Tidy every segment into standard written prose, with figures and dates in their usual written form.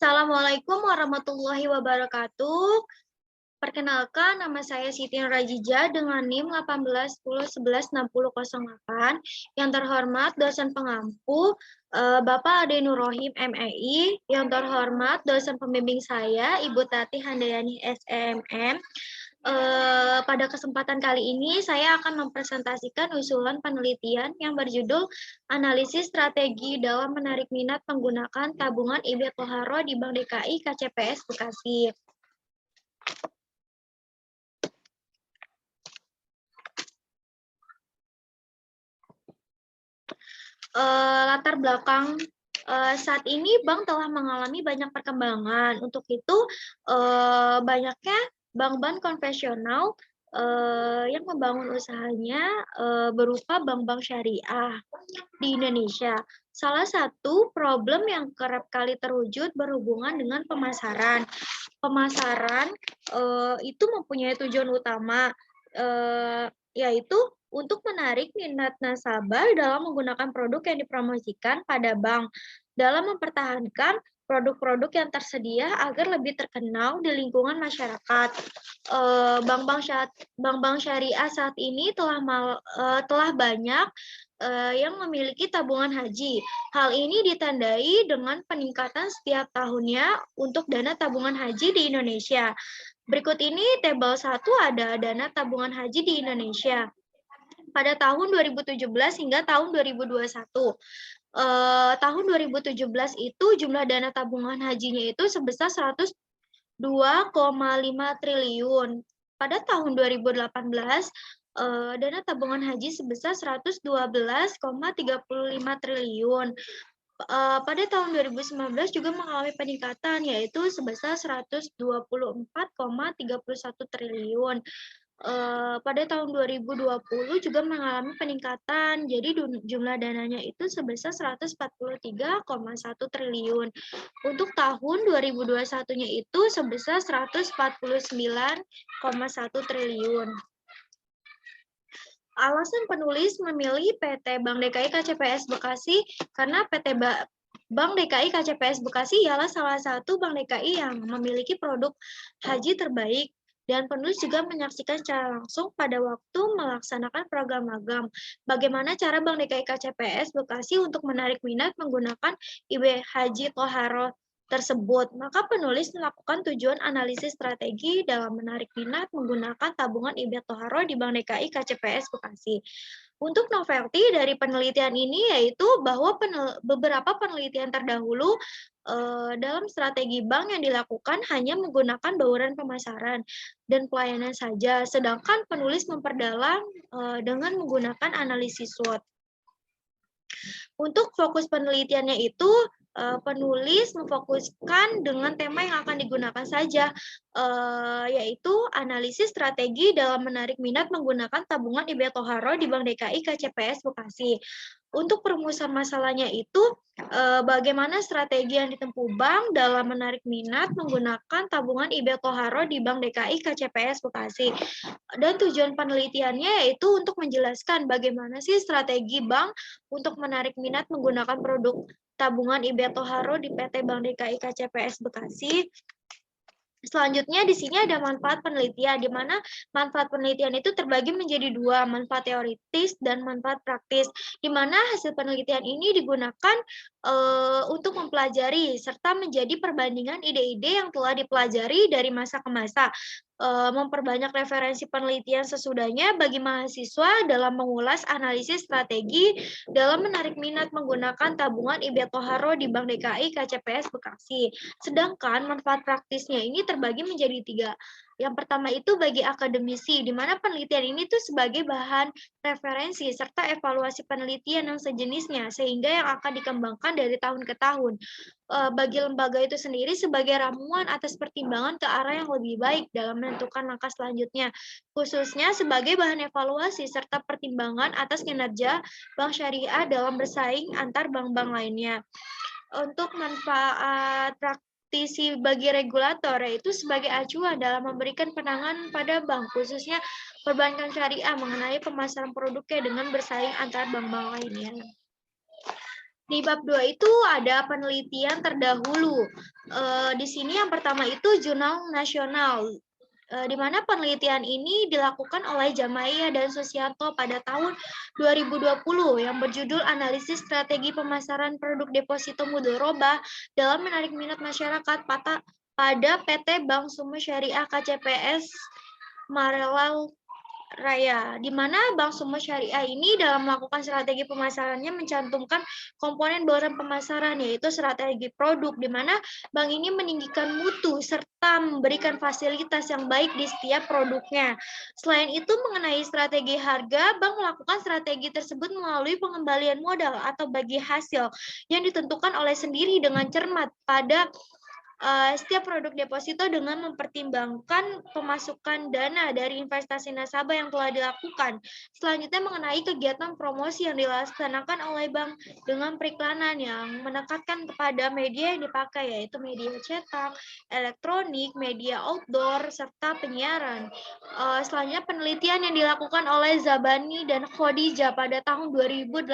Assalamualaikum warahmatullahi wabarakatuh. Perkenalkan, nama saya Siti Rajija dengan NIM 1810116008. Yang terhormat dosen pengampu Bapak Ade Nur Rohim MEI. Yang terhormat dosen pembimbing saya Ibu Tati Handayani SEMM. Pada kesempatan kali ini saya akan mempresentasikan usulan penelitian yang berjudul Analisis Strategi dalam Menarik Minat Menggunakan Tabungan IB Toharo di Bank DKI KCPS Bekasi. Latar belakang saat ini bank telah mengalami banyak perkembangan. Untuk itu banyaknya bank-bank konvensional yang membangun usahanya berupa bank-bank syariah di Indonesia. Salah satu problem yang kerap kali terwujud berhubungan dengan pemasaran. Pemasaran itu mempunyai tujuan utama, yaitu untuk menarik minat nasabah dalam menggunakan produk yang dipromosikan pada bank, dalam mempertahankan produk-produk yang tersedia agar lebih terkenal di lingkungan masyarakat. Bank-bank syariah saat ini telah banyak yang memiliki tabungan haji. Hal ini ditandai dengan peningkatan setiap tahunnya untuk dana tabungan haji di Indonesia. Berikut ini tabel 1 ada dana tabungan haji di Indonesia pada tahun 2017 hingga tahun 2021. Tahun 2017 itu jumlah dana tabungan hajinya itu sebesar 102,5 triliun. Pada tahun 2018, dana tabungan haji sebesar 112,35 triliun. Pada tahun 2019 juga mengalami peningkatan, yaitu sebesar 124,31 triliun. Pada tahun 2020 juga mengalami peningkatan, jadi jumlah dananya itu sebesar 143,1 triliun. Untuk tahun 2021-nya itu sebesar 149,1 triliun. Alasan penulis memilih PT Bank DKI KCPS Bekasi karena PT Bank DKI KCPS Bekasi ialah salah satu Bank DKI yang memiliki produk haji terbaik. Dan penulis juga menyaksikan secara langsung pada waktu melaksanakan program magang bagaimana cara Bank DKI KCPS Bekasi untuk menarik minat menggunakan IB Haji Toharo tersebut. Maka penulis melakukan tujuan analisis strategi dalam menarik minat menggunakan tabungan IB Toharo di Bank DKI KCPS Bekasi. Untuk novelty dari penelitian ini yaitu bahwa beberapa penelitian terdahulu dalam strategi bank yang dilakukan hanya menggunakan bauran pemasaran dan pelayanan saja, sedangkan penulis memperdalam dengan menggunakan analisis SWOT. Untuk fokus penelitiannya itu, penulis memfokuskan dengan tema yang akan digunakan saja, yaitu analisis strategi dalam menarik minat menggunakan tabungan IB Toharo di Bank DKI KCPS Bekasi. Untuk perumusan masalahnya itu, bagaimana strategi yang ditempuh bank dalam menarik minat menggunakan tabungan IB Toharo di Bank DKI KCPS Bekasi. Dan tujuan penelitiannya yaitu untuk menjelaskan bagaimana sih strategi bank untuk menarik minat menggunakan produk tabungan IB Toharo di PT Bank DKI KCPS Bekasi. Selanjutnya di sini ada manfaat penelitian, di mana manfaat penelitian itu terbagi menjadi dua, manfaat teoritis dan manfaat praktis, di mana hasil penelitian ini digunakan untuk mempelajari serta menjadi perbandingan ide-ide yang telah dipelajari dari masa ke masa, memperbanyak referensi penelitian sesudahnya bagi mahasiswa dalam mengulas analisis strategi dalam menarik minat menggunakan tabungan IB Toharo di Bank DKI KCPS Bekasi. Sedangkan manfaat praktisnya ini terbagi menjadi tiga. Yang pertama itu bagi akademisi, di mana penelitian ini tuh sebagai bahan referensi serta evaluasi penelitian yang sejenisnya, sehingga yang akan dikembangkan dari tahun ke tahun. Bagi lembaga itu sendiri sebagai ramuan atas pertimbangan ke arah yang lebih baik dalam menentukan langkah selanjutnya, khususnya sebagai bahan evaluasi serta pertimbangan atas kinerja bank syariah dalam bersaing antar bank-bank lainnya. Untuk manfaat praktisi bagi regulator, yaitu sebagai acuan dalam memberikan penanganan pada bank, khususnya perbankan syariah mengenai pemasaran produknya dengan bersaing antar bank-bank lainnya. Di bab 2 itu ada penelitian terdahulu. Di sini yang pertama itu jurnal nasional, di mana penelitian ini dilakukan oleh Jamaya dan Susianto pada tahun 2020 yang berjudul Analisis Strategi Pemasaran Produk Deposito Mudoroba dalam Menarik Minat Masyarakat pada PT Bank Sumer Syariah KCPS Marelal Raya, di mana Bank Sumer Syariah ini dalam melakukan strategi pemasarannya mencantumkan komponen bauran pemasaran, yaitu strategi produk, di mana bank ini meninggikan mutu serta memberikan fasilitas yang baik di setiap produknya. Selain itu, mengenai strategi harga, bank melakukan strategi tersebut melalui pengembalian modal atau bagi hasil yang ditentukan oleh sendiri dengan cermat pada setiap produk deposito dengan mempertimbangkan pemasukan dana dari investasi nasabah yang telah dilakukan. Selanjutnya mengenai kegiatan promosi yang dilaksanakan oleh bank dengan periklanan yang menekatkan kepada media yang dipakai, yaitu media cetak, elektronik, media outdoor, serta penyiaran. Selanjutnya penelitian yang dilakukan oleh Zabani dan Khadijah pada tahun 2018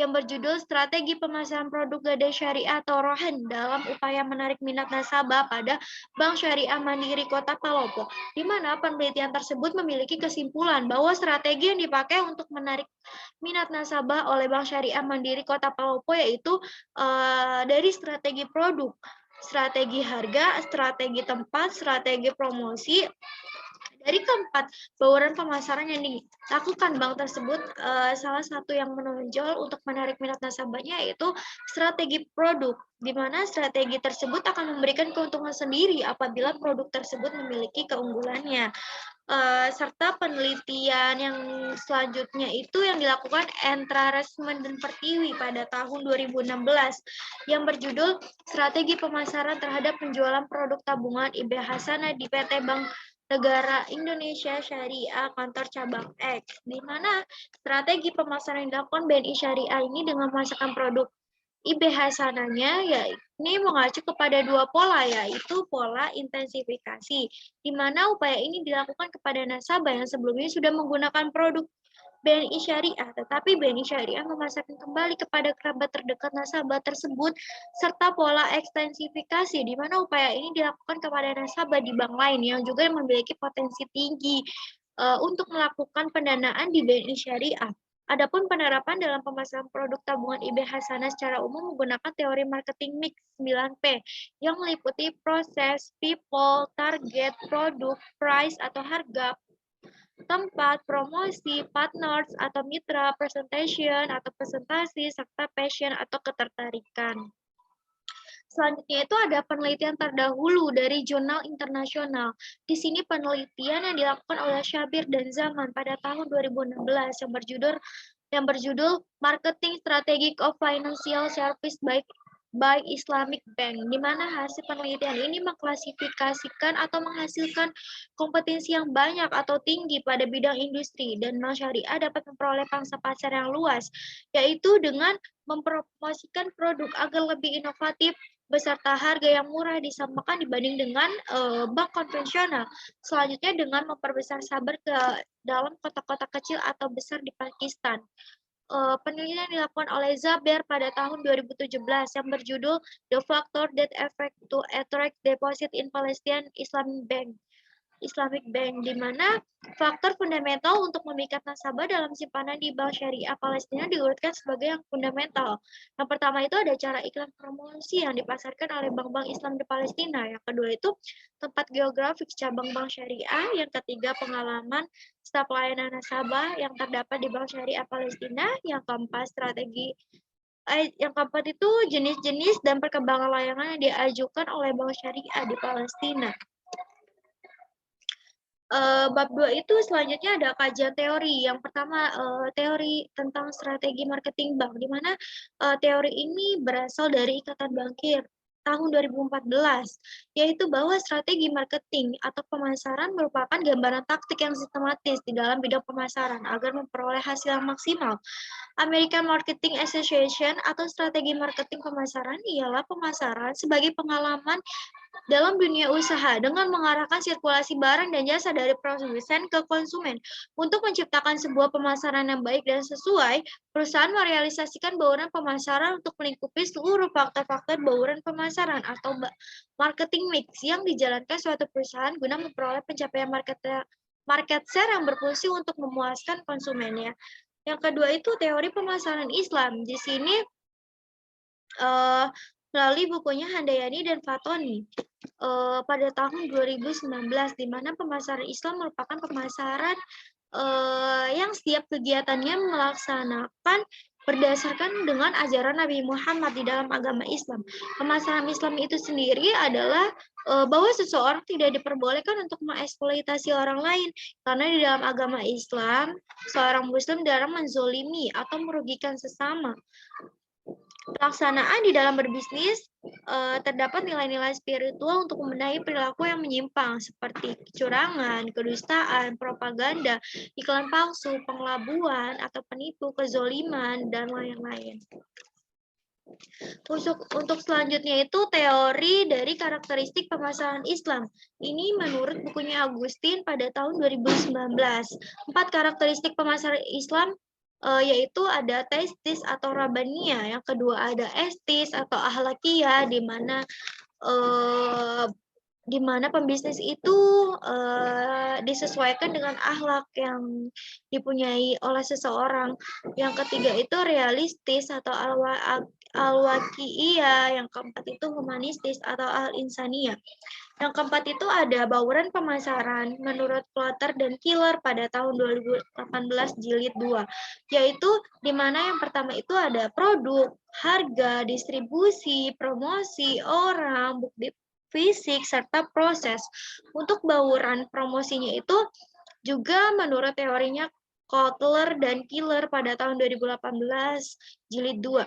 yang berjudul Strategi Pemasaran Produk Gadai Syariah atau Rohan dalam upaya menarik minat nasabah pada Bank Syariah Mandiri Kota Palopo, di mana penelitian tersebut memiliki kesimpulan bahwa strategi yang dipakai untuk menarik minat nasabah oleh Bank Syariah Mandiri Kota Palopo yaitu dari strategi produk, strategi harga, strategi tempat, strategi promosi. Dari keempat bauran pemasaran yang dilakukan bank tersebut, salah satu yang menonjol untuk menarik minat nasabahnya yaitu strategi produk, di mana strategi tersebut akan memberikan keuntungan sendiri apabila produk tersebut memiliki keunggulannya. Serta penelitian yang selanjutnya itu yang dilakukan Entra Resmen dan Pertiwi pada tahun 2016 yang berjudul Strategi Pemasaran Terhadap Penjualan Produk Tabungan IB Hasanah di PT Bank Negara Indonesia Syariah Kantor Cabang X, di mana strategi pemasaran yang dilakukan BNI Syariah ini dengan memasarkan produk IB Hasanahnya yakni mengacu kepada dua pola, yaitu pola intensifikasi, di mana upaya ini dilakukan kepada nasabah yang sebelumnya sudah menggunakan produk BNI Syariah, tetapi BNI Syariah memasarkan kembali kepada kerabat terdekat nasabah tersebut, serta pola ekstensifikasi, di mana upaya ini dilakukan kepada nasabah di bank lain yang juga memiliki potensi tinggi untuk melakukan pendanaan di BNI Syariah. Adapun penerapan dalam pemasaran produk tabungan IB Hasanah secara umum menggunakan teori marketing mix 9P yang meliputi proses, people, target, produk, price atau harga, tempat, promosi, partners atau mitra, presentation atau presentasi, serta passion atau ketertarikan. Selanjutnya itu ada penelitian terdahulu dari jurnal internasional. Di sini penelitian yang dilakukan oleh Syabir dan Zaman pada tahun 2016 yang berjudul Marketing Strategic of Financial Service by Islamic Bank, di mana hasil penelitian ini mengklasifikasikan atau menghasilkan kompetensi yang banyak atau tinggi pada bidang industri, dan bank syariah dapat memperoleh pangsa pasar yang luas, yaitu dengan mempromosikan produk agar lebih inovatif beserta harga yang murah disamakan dibanding dengan bank konvensional. Selanjutnya dengan memperbesar sabar ke dalam kota-kota kecil atau besar di Pakistan. Penelitian dilakukan oleh Zaber pada tahun 2017 yang berjudul The Factor That Affect to Attract Deposit in Palestine Islamic Bank, di mana faktor fundamental untuk memikat nasabah dalam simpanan di Bank Syariah Palestina diurutkan sebagai yang fundamental. Yang pertama itu ada cara iklan promosi yang dipasarkan oleh bank-bank Islam di Palestina. Yang kedua itu tempat geografis cabang Bank Syariah. Yang ketiga pengalaman staf pelayanan nasabah yang terdapat di Bank Syariah Palestina. Yang keempat itu jenis-jenis dan perkembangan layanan yang diajukan oleh Bank Syariah di Palestina. Bab 2 itu selanjutnya ada kajian teori. Yang pertama, teori tentang strategi marketing bank, di mana teori ini berasal dari Ikatan Bankir. tahun 2014, yaitu bahwa strategi marketing atau pemasaran merupakan gambaran taktik yang sistematis di dalam bidang pemasaran agar memperoleh hasil yang maksimal. American Marketing Association atau strategi marketing pemasaran ialah pemasaran sebagai pengalaman dalam dunia usaha dengan mengarahkan sirkulasi barang dan jasa dari produsen ke konsumen. Untuk menciptakan sebuah pemasaran yang baik dan sesuai, perusahaan merealisasikan bauran pemasaran untuk melingkupi seluruh faktor-faktor bauran pemasaran atau marketing mix yang dijalankan suatu perusahaan guna memperoleh pencapaian market share yang berfungsi untuk memuaskan konsumennya. Yang kedua itu teori pemasaran Islam. Di sini melalui bukunya Handayani dan Fatoni pada tahun 2019, di mana pemasaran Islam merupakan pemasaran yang setiap kegiatannya melaksanakan berdasarkan dengan ajaran Nabi Muhammad di dalam agama Islam. Pemasaran Islam itu sendiri adalah bahwa seseorang tidak diperbolehkan untuk mengeksploitasi orang lain, karena di dalam agama Islam, seorang muslim dilarang menzolimi atau merugikan sesama. Pelaksanaan di dalam berbisnis terdapat nilai-nilai spiritual untuk membenahi perilaku yang menyimpang seperti kecurangan, kedustaan, propaganda, iklan palsu, pengelabuan atau penipu, kezoliman, dan lain-lain. Untuk selanjutnya itu teori dari karakteristik pemasaran Islam. Ini menurut bukunya Agustin pada tahun 2019. 4 karakteristik pemasaran Islam yaitu ada testis atau rabaniyah, yang kedua ada estis atau ahlakiyah, di mana pembisnis itu disesuaikan dengan akhlak yang dipunyai oleh seseorang. Yang ketiga itu realistis atau al-waqi'iyah, yang keempat itu humanistis atau al-insaniyah. Yang keempat itu ada bauran pemasaran menurut Clutter dan Killer pada tahun 2018 jilid 2, yaitu di mana yang pertama itu ada produk, harga, distribusi, promosi, orang, bukti fisik, serta proses. Untuk bauran promosinya itu juga menurut teorinya Kotler dan Killer pada tahun 2018 jilid 2.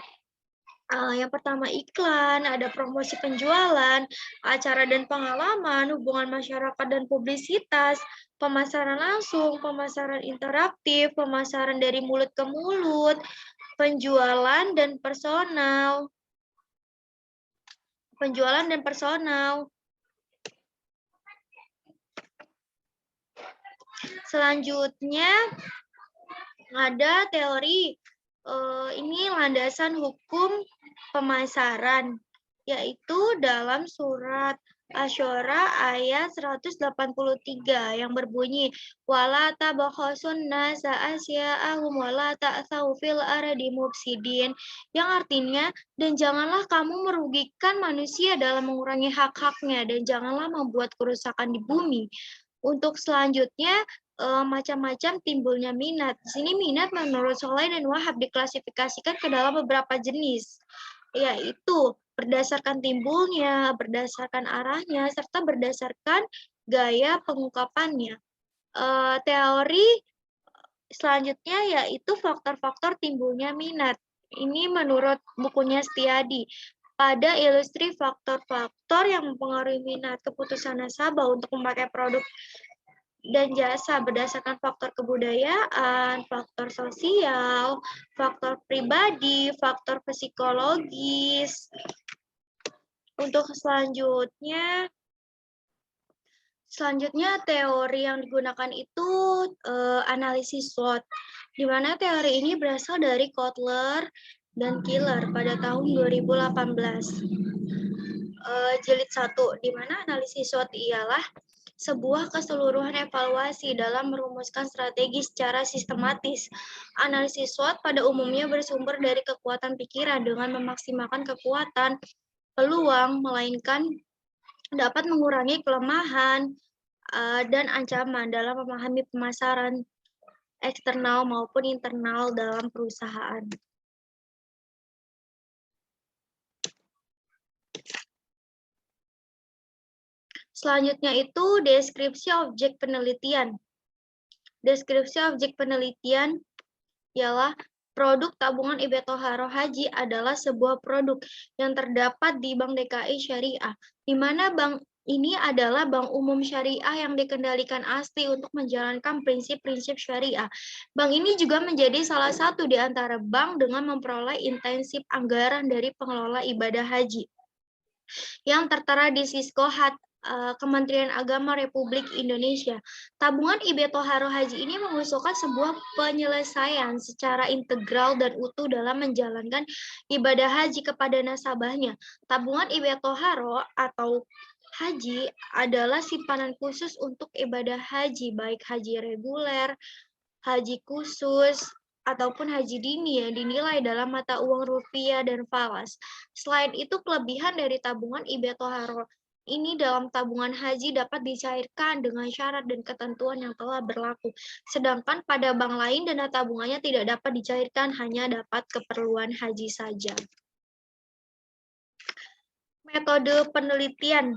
Yang pertama iklan, ada promosi penjualan, acara dan pengalaman, hubungan masyarakat dan publisitas, pemasaran langsung, pemasaran interaktif, pemasaran dari mulut ke mulut, penjualan dan personal. Selanjutnya ada teori ini landasan hukum pemasaran, yaitu dalam surat Asy-Syu'ara ayat 183 yang berbunyi wala tabakhasun nasa asya'ahum wala ta'tsaw fil ardi mufsidin, yang artinya dan janganlah kamu merugikan manusia dalam mengurangi hak-haknya dan janganlah membuat kerusakan di bumi. Untuk selanjutnya macam-macam timbulnya minat. Di sini minat menurut Soleh dan Wahab diklasifikasikan ke dalam beberapa jenis, yaitu berdasarkan timbulnya, berdasarkan arahnya, serta berdasarkan gaya pengungkapannya. Teori selanjutnya yaitu faktor-faktor timbulnya minat. Ini menurut bukunya Setiadi. Pada ilustri faktor-faktor yang mempengaruhi minat, keputusan nasabah untuk memakai produk dan jasa berdasarkan faktor kebudayaan, faktor sosial, faktor pribadi, faktor psikologis. Untuk selanjutnya teori yang digunakan itu analisis SWOT, di mana teori ini berasal dari Kotler dan Killer pada tahun 2018. Jilid 1, di mana analisis SWOT ialah sebuah keseluruhan evaluasi dalam merumuskan strategi secara sistematis. Analisis SWOT pada umumnya bersumber dari kekuatan pikiran dengan memaksimalkan kekuatan, peluang, melainkan dapat mengurangi kelemahan dan ancaman dalam memahami pemasaran eksternal maupun internal dalam perusahaan. Selanjutnya itu deskripsi objek penelitian. Deskripsi objek penelitian ialah Produk tabungan IB Toharo Haji adalah sebuah produk yang terdapat di Bank DKI Syariah, di mana bank ini adalah bank umum syariah yang dikendalikan asli untuk menjalankan prinsip-prinsip syariah. Bank ini juga menjadi salah satu di antara bank dengan memperoleh intensif anggaran dari pengelola ibadah haji yang tertera di Kementerian Agama Republik Indonesia. Tabungan IB Toharo Haji ini mengusulkan sebuah penyelesaian secara integral dan utuh dalam menjalankan ibadah haji kepada nasabahnya. Tabungan IB Toharo atau haji adalah simpanan khusus untuk ibadah haji, baik haji reguler, haji khusus, ataupun haji dini yang dinilai dalam mata uang rupiah dan falas. Selain itu, kelebihan dari tabungan IB Toharo ini dalam tabungan haji dapat dicairkan dengan syarat dan ketentuan yang telah berlaku. Sedangkan pada bank lain dana tabungannya tidak dapat dicairkan, hanya dapat keperluan haji saja. Metode penelitian.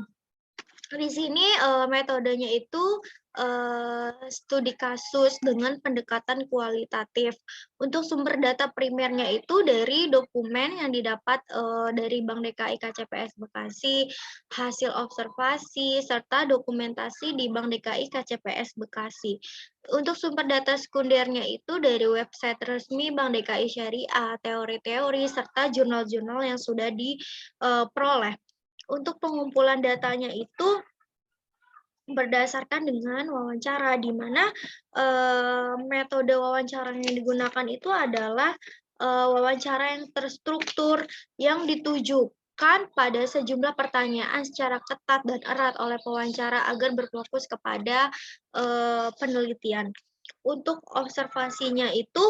Di sini metodenya itu studi kasus dengan pendekatan kualitatif. Untuk sumber data primernya itu dari dokumen yang didapat dari Bank DKI KCPS Bekasi, hasil observasi, serta dokumentasi di Bank DKI KCPS Bekasi. Untuk sumber data sekundernya itu dari website resmi Bank DKI Syariah, teori-teori, serta jurnal-jurnal yang sudah diperoleh. Untuk pengumpulan datanya itu berdasarkan dengan wawancara, di mana metode wawancara yang digunakan itu adalah wawancara yang terstruktur yang ditujukan pada sejumlah pertanyaan secara ketat dan erat oleh pewawancara agar berfokus kepada penelitian. Untuk observasinya itu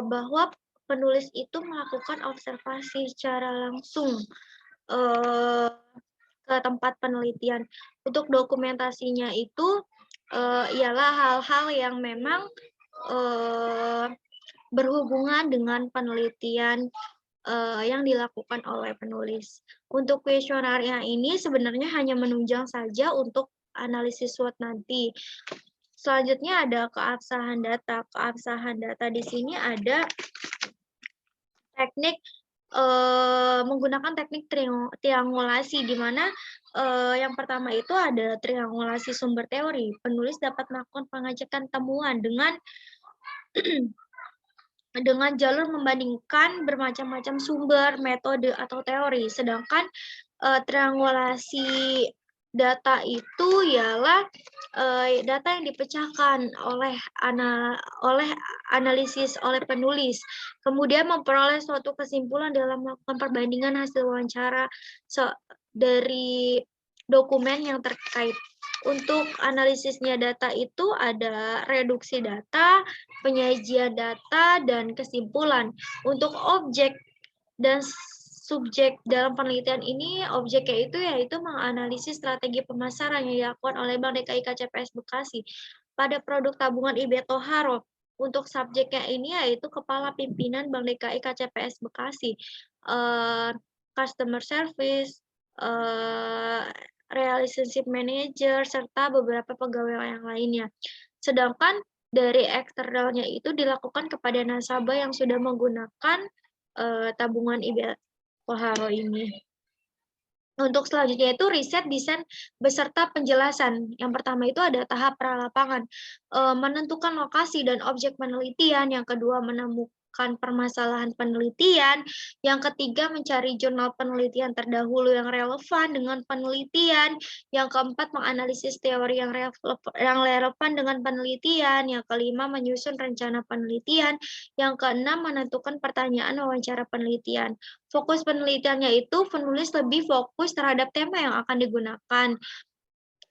bahwa penulis itu melakukan observasi secara langsung ke tempat penelitian. Untuk dokumentasinya itu ialah hal-hal yang memang berhubungan dengan penelitian yang dilakukan oleh penulis. Untuk kuesionernya ini sebenarnya hanya menunjang saja untuk analisis SWOT nanti. Selanjutnya ada keabsahan data. Keabsahan data di sini ada teknik menggunakan teknik triangulasi, di mana yang pertama itu ada triangulasi sumber teori. Penulis dapat melakukan pengecekan temuan dengan jalur membandingkan bermacam-macam sumber, metode, atau teori. Sedangkan triangulasi data itu ialah data yang dipecahkan oleh analisis oleh penulis, kemudian memperoleh suatu kesimpulan dalam melakukan perbandingan hasil wawancara dari dokumen yang terkait. Untuk analisisnya data itu ada reduksi data, penyajian data, dan kesimpulan. Untuk objek dan subjek dalam penelitian ini, objeknya itu yaitu menganalisis strategi pemasaran yang dilakukan oleh Bank DKI KCPS Bekasi pada produk tabungan IB Toharo. Untuk subjeknya ini yaitu Kepala Pimpinan Bank DKI KCPS Bekasi, Customer Service, Relationship Manager, serta beberapa pegawai yang lainnya. Sedangkan dari eksternalnya itu dilakukan kepada nasabah yang sudah menggunakan tabungan IB Toharo ini. Untuk selanjutnya itu riset, desain, beserta penjelasan. Yang pertama itu ada tahap pralapangan, menentukan lokasi dan objek penelitian. Yang kedua menemukan permasalahan penelitian. Yang ketiga mencari jurnal penelitian terdahulu yang relevan dengan penelitian. Yang keempat menganalisis teori yang relevan dengan penelitian. Yang kelima menyusun rencana penelitian. Yang keenam menentukan pertanyaan wawancara penelitian. Fokus penelitiannya itu penulis lebih fokus terhadap tema yang akan digunakan,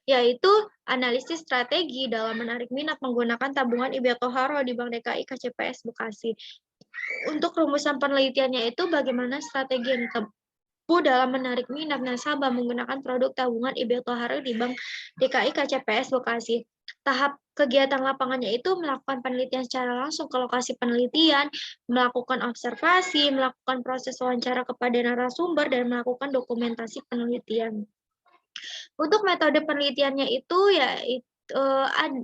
yaitu analisis strategi dalam menarik minat menggunakan tabungan IB Toharo di Bank DKI KCPS Bekasi. Untuk rumusan penelitiannya itu bagaimana strategi yang ditempuh dalam menarik minat nasabah menggunakan produk tabungan IB Toharo di Bank DKI KCPS Bekasi. Tahap kegiatan lapangannya itu melakukan penelitian secara langsung ke lokasi penelitian, melakukan observasi, melakukan proses wawancara kepada narasumber, dan melakukan dokumentasi penelitian. Untuk metode penelitiannya itu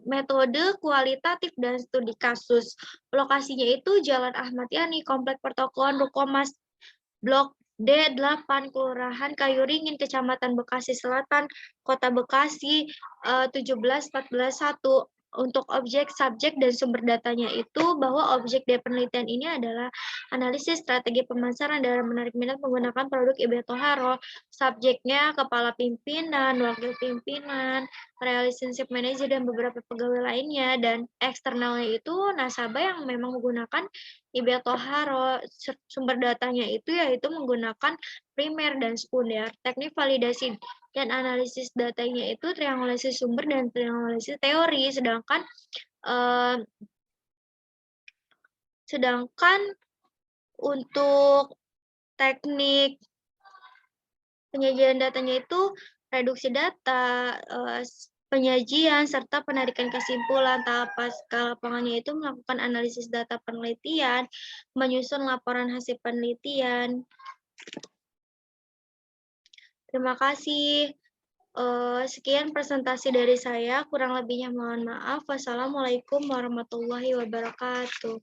metode kualitatif dan studi kasus. Lokasinya itu Jalan Ahmad Yani, Komplek Pertokoan Rukomas, Blok D8, Kelurahan Kayuringin, Kecamatan Bekasi Selatan, Kota Bekasi, 17 14 1. Untuk objek, subjek, dan sumber datanya itu bahwa objek dari penelitian ini adalah analisis strategi pemasaran dalam menarik minat menggunakan produk IB Toharo. Subjeknya kepala pimpinan, wakil pimpinan, relationship manager, dan beberapa pegawai lainnya. Dan eksternalnya itu nasabah yang memang menggunakan IB Toharo. Sumber datanya itu yaitu menggunakan primer dan sekunder. Teknik validasi dan analisis datanya itu triangulasi sumber dan triangulasi teori. Sedangkan untuk teknik penyajian datanya itu reduksi data, penyajian, serta penarikan kesimpulan. Tahap pasca lapangannya itu melakukan analisis data penelitian, menyusun laporan hasil penelitian. Terima kasih. Sekian presentasi dari saya, kurang lebihnya mohon maaf. Wassalamualaikum warahmatullahi wabarakatuh.